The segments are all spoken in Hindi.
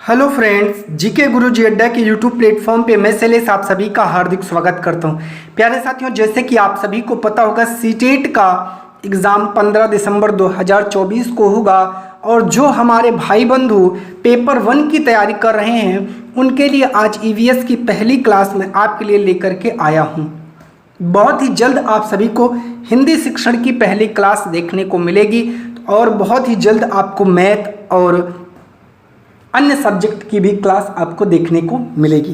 हेलो फ्रेंड्स, जीके गुरुजी अड्डा के यूट्यूब प्लेटफॉर्म पे मैं शैलेश आप सभी का हार्दिक स्वागत करता हूं। प्यारे साथियों, जैसे कि आप सभी को पता होगा, सीटेट का एग्ज़ाम 15 दिसंबर 2024 को होगा और जो हमारे भाई बंधु पेपर 1 की तैयारी कर रहे हैं उनके लिए आज ईवीएस की पहली क्लास में आपके लिए लेकर के आया हूँ। बहुत ही जल्द आप सभी को हिंदी शिक्षण की पहली क्लास देखने को मिलेगी और बहुत ही जल्द आपको मैथ और अन्य सब्जेक्ट की भी क्लास आपको देखने को मिलेगी।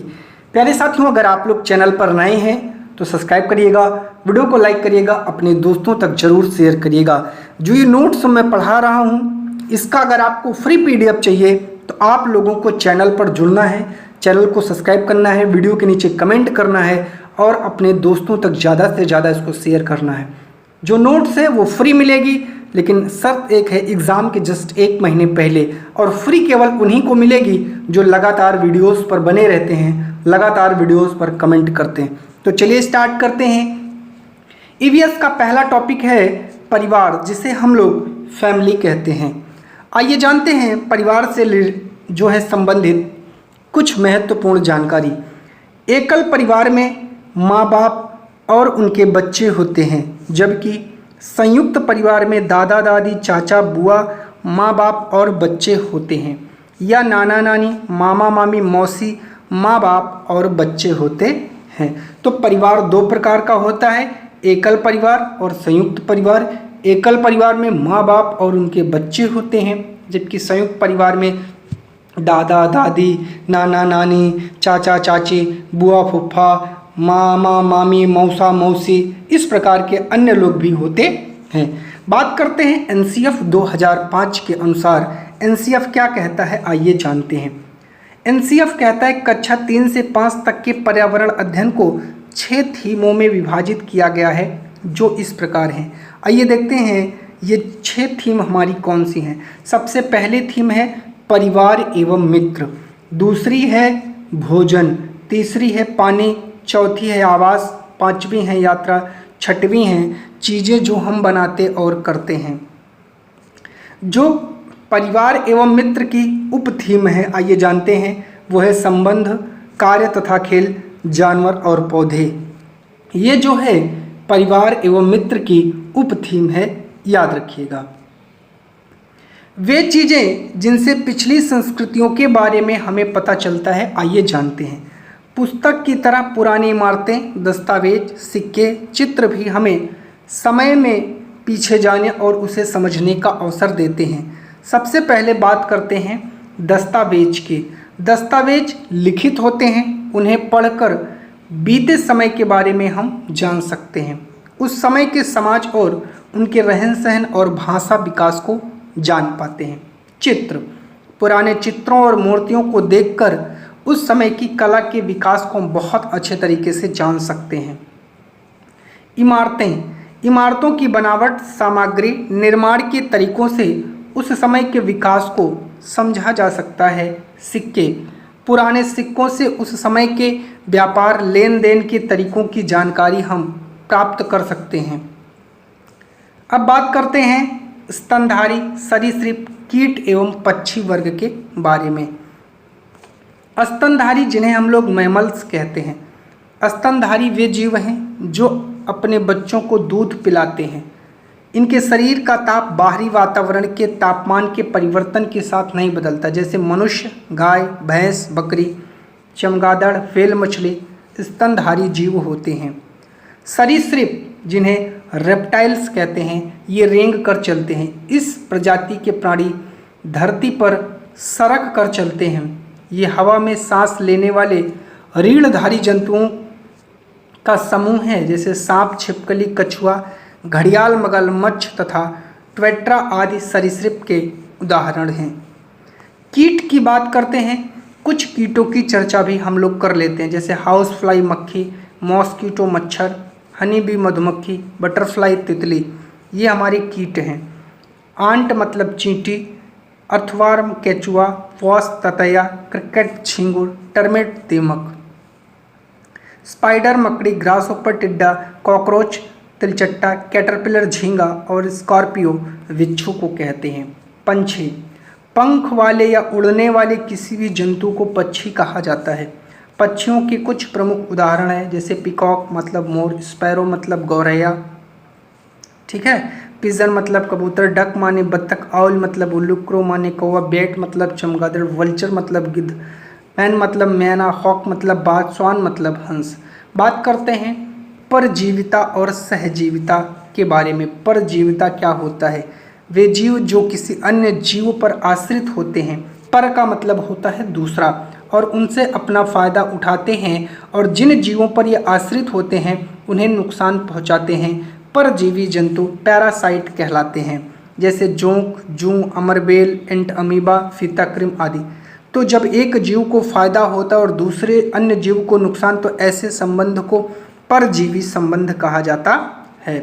प्यारे साथियों, अगर आप लोग चैनल पर नए हैं तो सब्सक्राइब करिएगा, वीडियो को लाइक करिएगा, अपने दोस्तों तक जरूर शेयर करिएगा। जो ये नोट्स मैं पढ़ा रहा हूँ इसका अगर आपको फ्री पीडीएफ चाहिए तो आप लोगों को चैनल पर जुड़ना है, चैनल को सब्सक्राइब करना है, वीडियो के नीचे कमेंट करना है और अपने दोस्तों तक ज़्यादा से ज़्यादा इसको शेयर करना है। जो नोट्स है वो फ्री मिलेगी, लेकिन शर्त एक है, एग्ज़ाम के जस्ट 1 महीने पहले, और फ्री केवल उन्हीं को मिलेगी जो लगातार वीडियोस पर बने रहते हैं, लगातार वीडियोस पर कमेंट करते हैं। तो चलिए स्टार्ट करते हैं। ईवीएस का पहला टॉपिक है परिवार, जिसे हम लोग फैमिली कहते हैं। आइए जानते हैं परिवार से जो है संबंधित कुछ महत्वपूर्ण जानकारी। एकल परिवार में माँ बाप और उनके बच्चे होते हैं, जबकि संयुक्त परिवार में दादा दादी, चाचा बुआ, माँ बाप और बच्चे होते हैं, या नाना नानी, मामा मामी, मौसी, माँ बाप और बच्चे होते हैं। तो परिवार 2 प्रकार का होता है, एकल परिवार और संयुक्त परिवार। एकल परिवार में माँ बाप और उनके बच्चे होते हैं, जबकि संयुक्त परिवार में दादा दादी, नाना नानी, चाचा चाची, बुआ फूफा, मामा मामी, मौसा मौसी, इस प्रकार के अन्य लोग भी होते हैं। बात करते हैं एनसीएफ 2005 के अनुसार एनसीएफ क्या कहता है, आइए जानते हैं। एनसीएफ कहता है कक्षा 3 से 5 तक के पर्यावरण अध्ययन को 6 थीमों में विभाजित किया गया है, जो इस प्रकार हैं। आइए देखते हैं ये 6 थीम हमारी कौन सी हैं। सबसे पहली थीम है परिवार एवं मित्र, दूसरी है भोजन, तीसरी है पानी, चौथी है आवास, 5वीं है यात्रा, 6वीं है चीज़ें जो हम बनाते और करते हैं। जो परिवार एवं मित्र की उप थीम है, आइए जानते हैं, वो है संबंध, कार्य तथा खेल, जानवर और पौधे। ये जो है परिवार एवं मित्र की उप थीम है, याद रखिएगा। वे चीज़ें जिनसे पिछली संस्कृतियों के बारे में हमें पता चलता है, आइए जानते हैं। पुस्तक की तरह पुरानी इमारतें, दस्तावेज, सिक्के, चित्र भी हमें समय में पीछे जाने और उसे समझने का अवसर देते हैं। सबसे पहले बात करते हैं दस्तावेज की। दस्तावेज लिखित होते हैं, उन्हें पढ़कर बीते समय के बारे में हम जान सकते हैं, उस समय के समाज और उनके रहन सहन और भाषा विकास को जान पाते हैं। चित्र, पुराने चित्रों और मूर्तियों को देखकर उस समय की कला के विकास को हम बहुत अच्छे तरीके से जान सकते हैं। इमारतें, इमारतों की बनावट, सामग्री, निर्माण के तरीकों से उस समय के विकास को समझा जा सकता है। सिक्के, पुराने सिक्कों से उस समय के व्यापार लेन देन के तरीकों की जानकारी हम प्राप्त कर सकते हैं। अब बात करते हैं स्तनधारी, सरीसृप, कीट एवं पक्षी वर्ग के बारे में। स्तनधारी, जिन्हें हम लोग मैमल्स कहते हैं। स्तनधारी वे जीव हैं जो अपने बच्चों को दूध पिलाते हैं। इनके शरीर का ताप बाहरी वातावरण के तापमान के परिवर्तन के साथ नहीं बदलता, जैसे मनुष्य, गाय, भैंस, बकरी, चमगादड़, व्हेल मछली स्तनधारी जीव होते हैं। सरीसृप, जिन्हें रेप्टाइल्स कहते हैं, ये रेंग कर चलते हैं। इस प्रजाति के प्राणी धरती पर सरक कर चलते हैं। ये हवा में सांस लेने वाले रीढ़धारी जंतुओं का समूह है, जैसे सांप, छिपकली, कछुआ, घड़ियाल, मगरमच्छ तथा ट्वेट्रा आदि सरीसृप के उदाहरण हैं। कीट की बात करते हैं। कुछ कीटों की चर्चा भी हम लोग कर लेते हैं, जैसे हाउस फ्लाई मक्खी, मॉस्किटो मच्छर, हनी बी मधुमक्खी, बटरफ्लाई तितली, ये हमारे कीट हैं। आंट मतलब चींटी, अर्थवार्म केचुआ, वॉस ततैया, क्रिकेट झींगुर, टर्मिट दीमक, स्पाइडर मकड़ी, ग्रासहोपर टिड्डा, कॉकरोच तिलचट्टा, कैटरपिलर झींगा और स्कॉर्पियो बिच्छू को कहते हैं। पंछी, पंख वाले या उड़ने वाले किसी भी जंतु को पक्षी कहा जाता है। पक्षियों के कुछ प्रमुख उदाहरण हैं, जैसे पिकॉक मतलब मोर, स्पैरो मतलब गौरैया, ठीक है, पिजन मतलब कबूतर, डक माने बत्तख, आउल मतलब उल्लू, क्रो माने कौवा, बैट मतलब चमगादड़, वल्चर मतलब गिद्ध, मैन मतलब मैना, हॉक मतलब बाज, स्वान मतलब हंस। बात करते हैं परजीविता और सहजीविता के बारे में। परजीविता क्या होता है? वे जीव जो किसी अन्य जीव पर आश्रित होते हैं। पर का मतलब होता है दूसरा, और उनसे अपना फायदा उठाते हैं, और जिन जीवों पर ये आश्रित होते हैं उन्हें नुकसान पहुंचाते हैं परजीवी जंतु पैरासाइट कहलाते हैं, जैसे जोंक, जूं, अमरबेल, एंट अमीबा, फीताक्रिम आदि। तो जब एक जीव को फायदा होता है और दूसरे अन्य जीव को नुकसान, तो ऐसे संबंध को परजीवी संबंध कहा जाता है।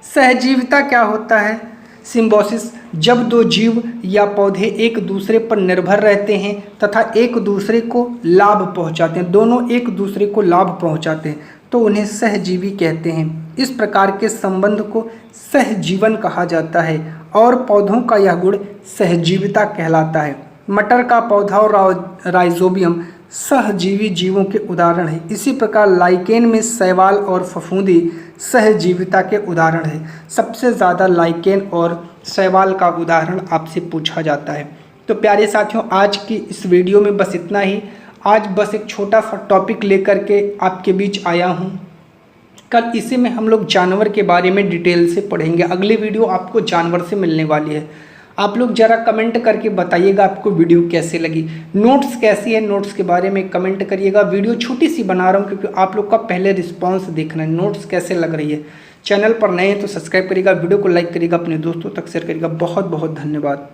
सहजीविता क्या होता है? सिम्बोसिस, जब दो जीव या पौधे एक दूसरे पर निर्भर रहते हैं तथा एक दूसरे को लाभ पहुंचाते हैं, दोनों एक दूसरे को लाभ पहुंचाते हैं, तो उन्हें सहजीवी कहते हैं। इस प्रकार के संबंध को सहजीवन कहा जाता है, और पौधों का यह गुण सहजीविता कहलाता है। मटर का पौधा और राइजोबियम सहजीवी जीवों के उदाहरण है। इसी प्रकार लाइकेन में शैवाल और फफूंदी सहजीविता के उदाहरण है। सबसे ज़्यादा लाइकेन और शैवाल का उदाहरण आपसे पूछा जाता है। तो प्यारे साथियों, आज की इस वीडियो में बस इतना ही। आज बस एक छोटा सा टॉपिक लेकर के आपके बीच आया हूँ। कल इसी में हम लोग जानवर के बारे में डिटेल से पढ़ेंगे। अगली वीडियो आपको जानवर से मिलने वाली है। आप लोग ज़रा कमेंट करके बताइएगा आपको वीडियो कैसे लगी, नोट्स कैसी है, नोट्स के बारे में कमेंट करिएगा। वीडियो छोटी सी बना रहा हूँ क्योंकि आप लोग का पहले रिस्पांस देखना है, नोट्स कैसे लग रही है। चैनल पर नए हैं तो सब्सक्राइब करिएगा, वीडियो को लाइक करिएगा, अपने दोस्तों तक शेयर करिएगा। बहुत बहुत धन्यवाद।